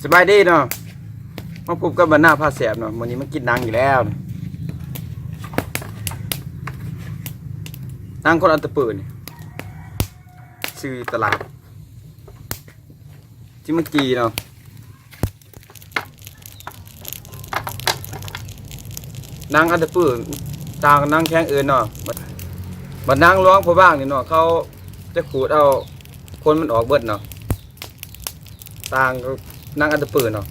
สบายดีเนาะมาพบกับบรรณาผ้าแสบเนาะวันนี้มันกินนังอยู่แล้วนังคนอันตะปืนซื้อตลาดจิมกีเนาะนางอันตะปืนต่างนางแข้งเอินเนาะบัดนางร้องพอบ้างนี่เนาะเขาจะขูดเอาคนมันออกเบิดเนาะต่างนางอันตะปืนเนาะ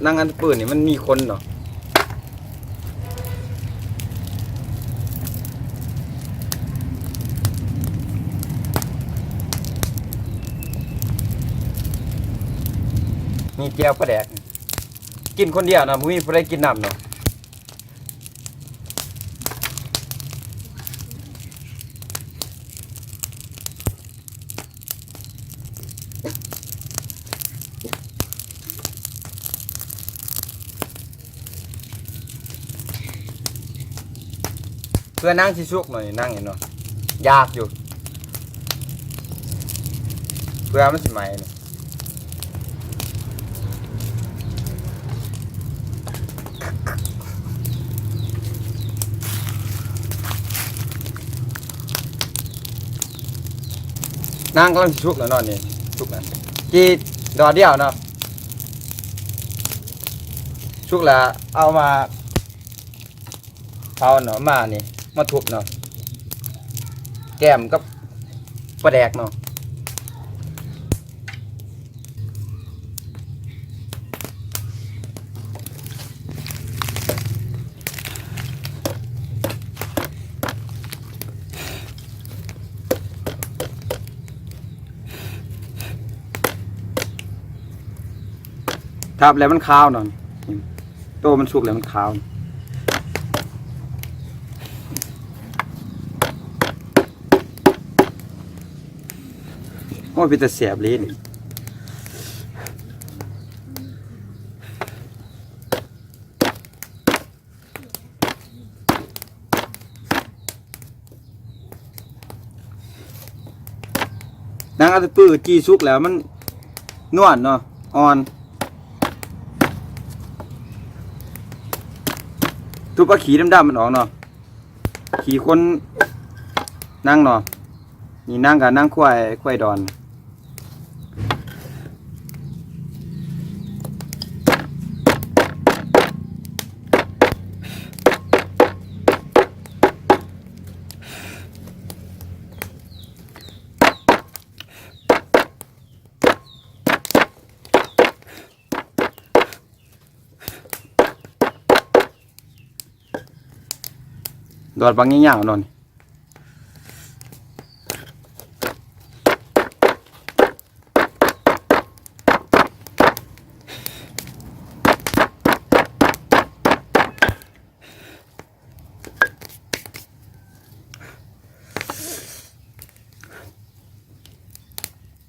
นางอันตะปืนนี่มันมีคนเนาะมีแก้วปลาแดกกินคนเดียวนะมีผู้ใดกินน้ำเนาะเพื่อนั่งที่ชุกหน่อยนั่งเห็นเนาะยากอยู่เพื่อมันสิใหม่เนาะนั่งกำลังชุกแล้วนอนนี่ชุกนั่นกี่ดอเดียวเนาะชุกแล้วเอามาเอาเนาะมานี่มาทุบเนาะแก้มกับปลาแดกเนาะครับแล้วมันขาวเนาะโตมันสุกแล้วมันขาวโอ้ยเป็นแต่เสียบลิ้นนางอัตปื้อจีสุกแล้วมันนวลเนาะอ่อนทุบเอาขี้ดำๆมันออกเนาะขี้คนนั่งเนาะนี่นั่งกับนั่งควายดอนดอดบางเงี้ยๆนอน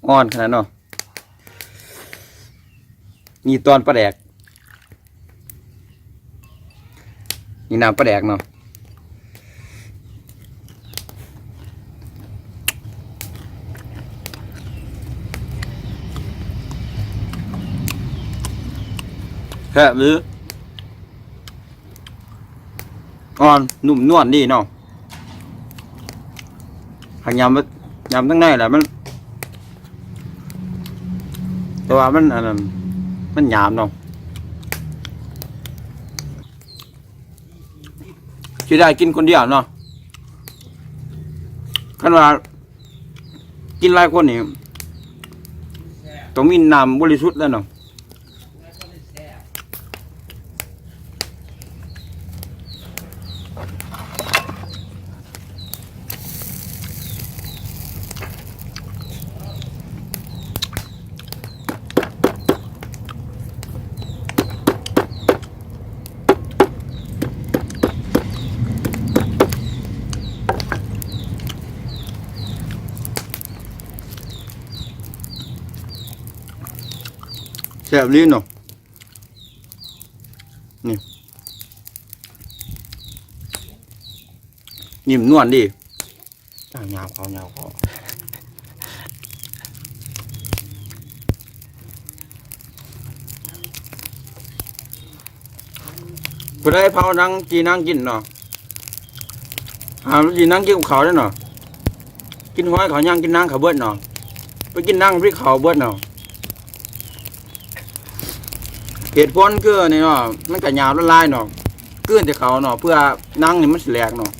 อ่อนขนาดเนาะนี่ตอนปลาแดกนี่น้ำปลาแดกเนาะแค่หรืออ่อนนุ่มนวลดีเนาะหางยำตั้งในแหละมันแต่ว่ามันอันนั้นมันหยาบเนาะที่ได้กินคนเดียวเนาะคันว่ากินหลายคนนี่ต้องมีน้ำบริสุทธิ์แล้วเนาะแซ่บลิ้นเนาะนี่นิ่มนวลดียาวเขา ผู้ใดเผานังจีนังกินเนาะหาจีนังกินกับเขาได้เนาะกินหอยเขาย่างกินนังเขาเบิดเนาะไปกินนังพริกเขาเบิดเนาะเหตุผลคือนี่เนาะมันก็ยาวละลายเนาะเกื้อนแต่เขาเนาะเพื่อนังนี่มันสิแหลกเนาะ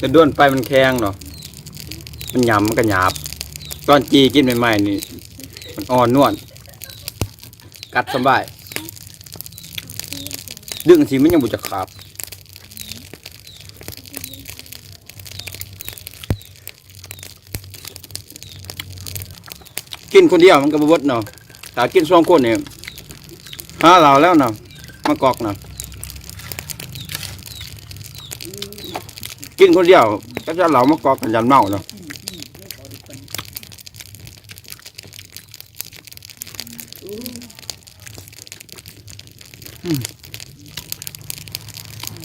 จะด้วนไปมันแข็งเนาะมันหยำมันก็หยาบตอนจีกินใหม่ๆนี่มันอ่อนนวลกัดสบายดึงสิมันยังบุจะขาบกินคนเดียวมันก็บวชเนาะแต่กินสองคนเนี่ยหาเราแล้วเนาะมากอกเนาะกินคนเดียวก็จะเหล่ามากอกกันยันเมาเนาะ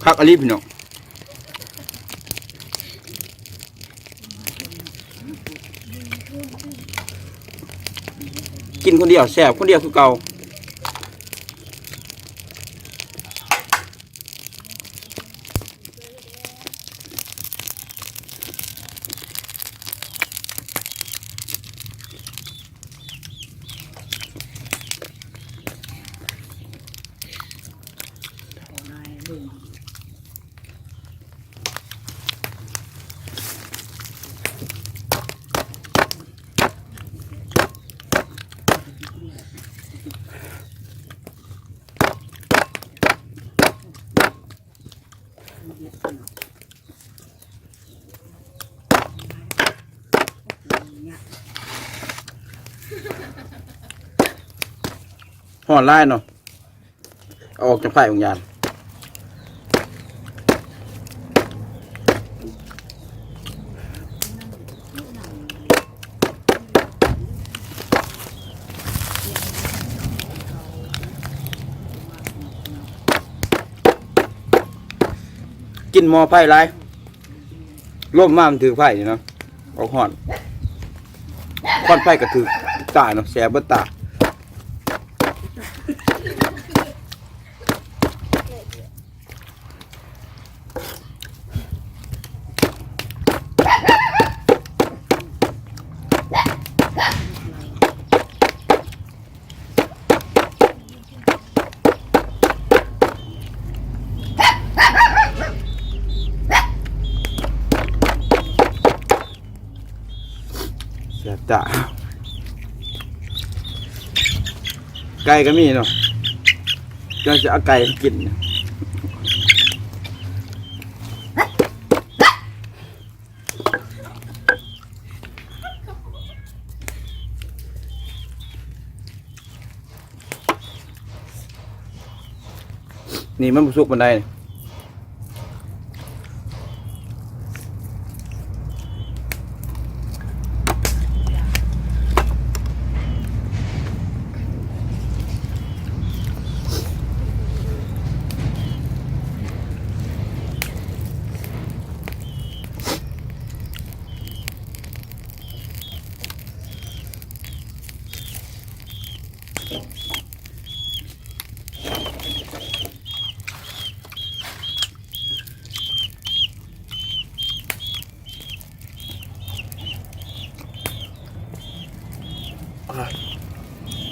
คักอลีพี่น้องกินคนเดียวแซ่บคนเดียวคือเก่าห่อไล่เนาะเอาออกจากไผ่ของยานกินหม้อไผ่ไรร่มมามันถือไผ่เนาะออกห่อนคอนไผ่ก็ถือตาเนาะแสบเบิดตาแสบตาไก่ก็มีเนาะจะเอาไก่กินนี่มันสุกบันได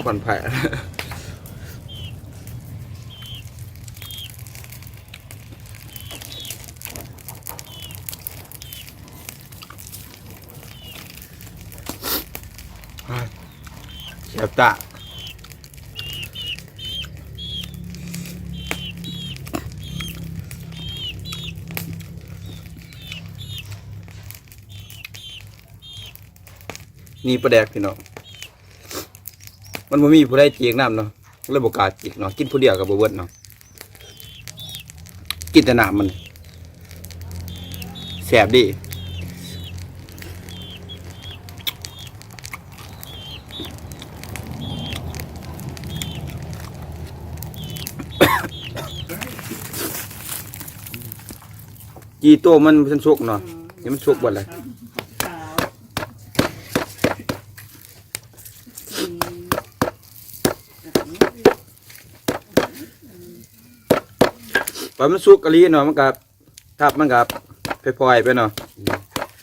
ก่อนไผ่แสบตานี่ปลาแดกพี่น้องมันบ่มีผู้ใดเจียงน้ำเนาะ เลยบ่กล้าจิกเนาะกินผู้เดียวก็บ่เบิดเนาะกินแต่น้ำมันแซ่บดีจีโตมันสุกเนาะนี่มันสุกเบิดเลยพอมันสุกกะลีเนาะมันกับทับมันกับพลอยๆไปเนาะ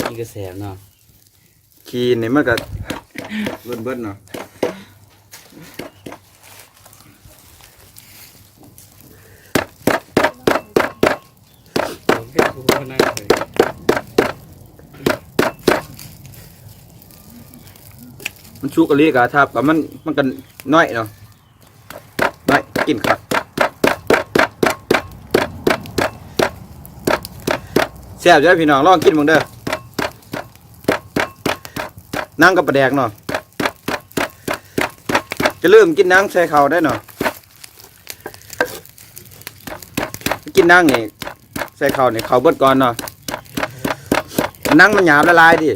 นี่ก็แสบเนาะ ขี้นี่มันกับเบิ้เนาะผมเป็นผู้คนนั่งเลย มันสุกกะลีกับทับกับมันกันน้อยเนาะน้อยกินครับแซ่บจ้ะพี่น้องลองกินมึงเด้อนั่งกับปลาแดกเนาะจะเริ่มกินนั่งใส่เข่าได้เนาะกินนั่งนี่ใส่เข่านี่เข่าเบิดก่อนเนาะนั่งมันหยาบละลายดิ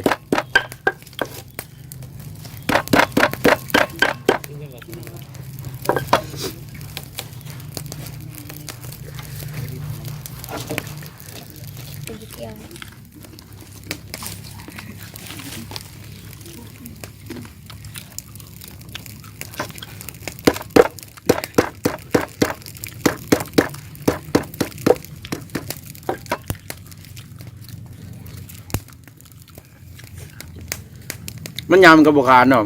มันยำกับบกานเนาะ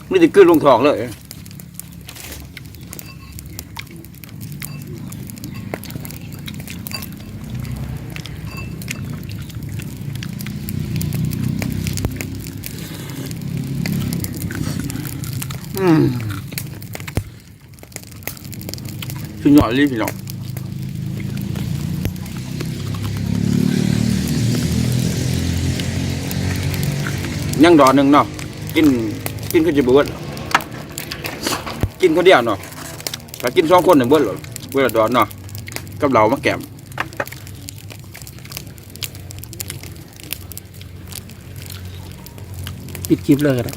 ไม่ได้ขึ้นลงท้องเลยสุดยอดเลยพี่น้องยังดอกหนึ่งเนาะกินก็จะเบิดกินคนเดียวเนาะถ้ากินสองคนเนี่ยเบิดหรอเบิดดอกเนาะกับเรามาแกมปิดคลิปเลยก็ได้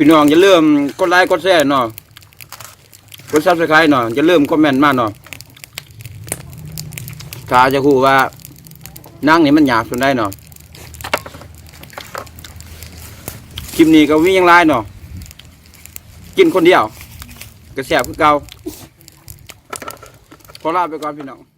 พี่น้องอย่าลืมกดไลค์กดแชร์เนาะกดซับสไครต์เนาะอย่าลืมคอมเมนต์มาเนาะถ้าจะคู่ว่านั่งนี่มันหยาบสุดได้เนาะคลิปนี้ก็วิ่งยังไงเนาะกินคนเดียวก็แซ่บคือเก่าขอลาไปก่อนพี่น้อง